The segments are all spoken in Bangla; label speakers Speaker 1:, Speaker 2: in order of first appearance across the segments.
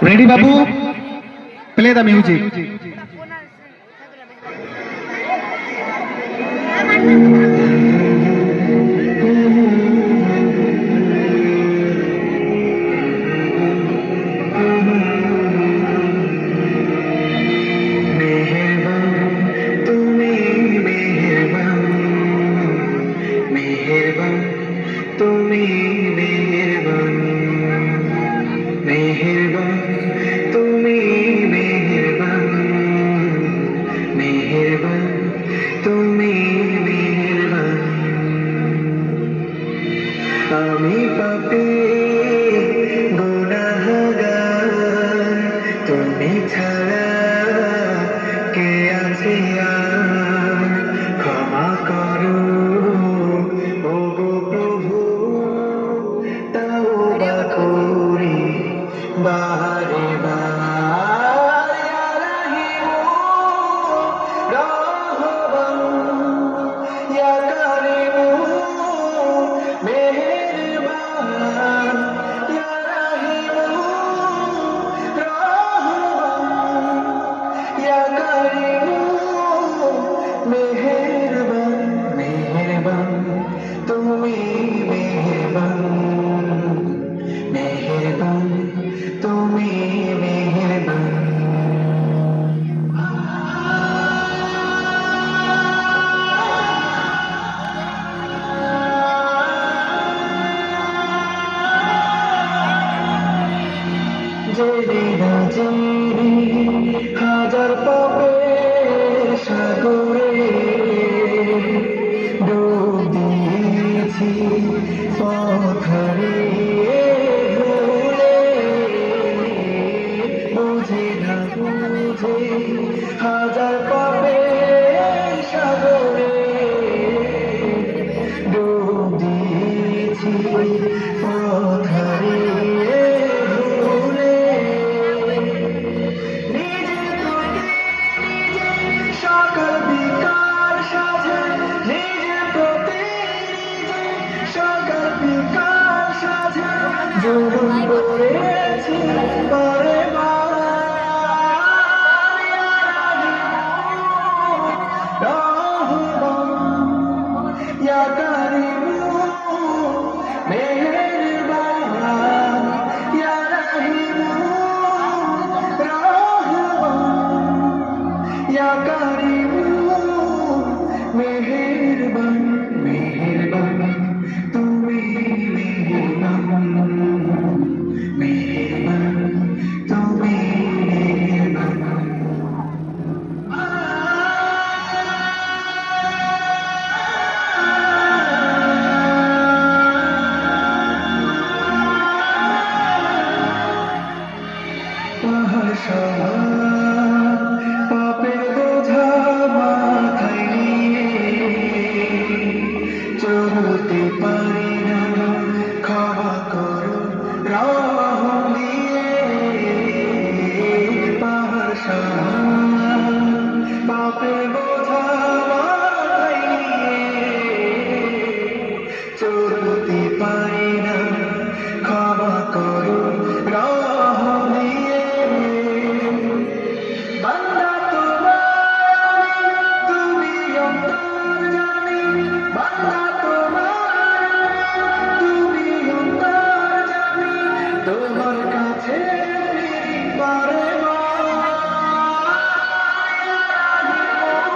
Speaker 1: Ready, Babu? Play the music.
Speaker 2: আমি পাপী গুনাহগার, তুমি ছাড়া কে আছে আর? ক্ষমা করো ওগো প্রভু, তওবা করি বারে বার। ইয়া রাহিমু রহমান, ইয়া কারিমু মেহেরবান, ইয়া রাহিমু রহমান, ইয়া কারিমু মেহেরবান। মেহেরবান তুমি মেহেরবান, মেহেরবান তুমি মেহেরবান। জেরি না জেরি হাজার পাপের সাগরে ডুব দিয়েছি পথ হারিয়ে ভুলে। বুঝে না বুঝে হাজার পাপের সাগরে ডুব দিয়েছি পথ হারিয়ে ভুলে। সকাল বিকাল সাজে নিজের প্রতি নিজে, সকাল বিকাল সাজে জুলুম করেছি বারে বার। ইয়া রাহিমু রহমান, ইয়া কারিমু মেহেরবান, ইয়া রাহিমু রহমান, ইয়া কারিমু মেহেরবান। মেহেরবান তুমি মেহেরবান, মেহেরবান তুমি মেহেরবান। পাহাড় সমান পাপের বোঝা মাথায় নিয়ে চলতে পারি না, ক্ষমা করো রহম দিয়ে। পাহাড় সমান পাপের বোঝা মাথায় নিয়ে চলতে পারি না, ক্ষমা করো রহম দিয়ে। বান্দা তোমার আমি, তুমি অন্তর্যামী। বান্দা তোমার আমি, তুমি অন্তর্যামী। তোমার কাছে ফিরি বারে বার। ইয়া রাহিমু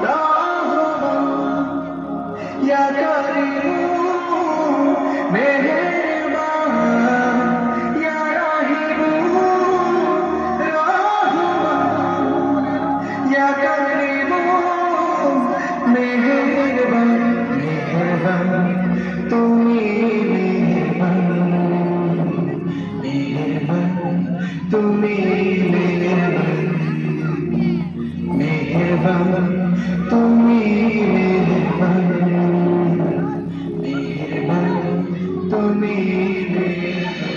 Speaker 2: রহমান, ইয়া কারিমু মেহেরবান, ইয়া রাহিমু রহমান, ইয়া কারিমু মেহেরবান। মেহেরবান তুমি মেহেরবান, মেহেরবান তুমি মেহেরবান, মেহেরবান তুমি মেহেরবান, মেহেরবান তুমি মেহেরবান।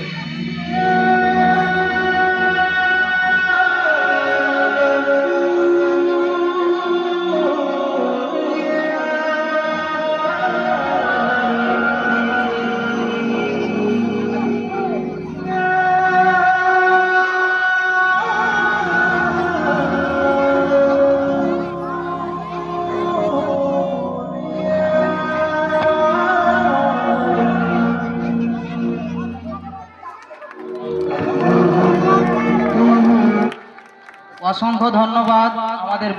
Speaker 3: অসংখ্য ধন্যবাদ আমাদের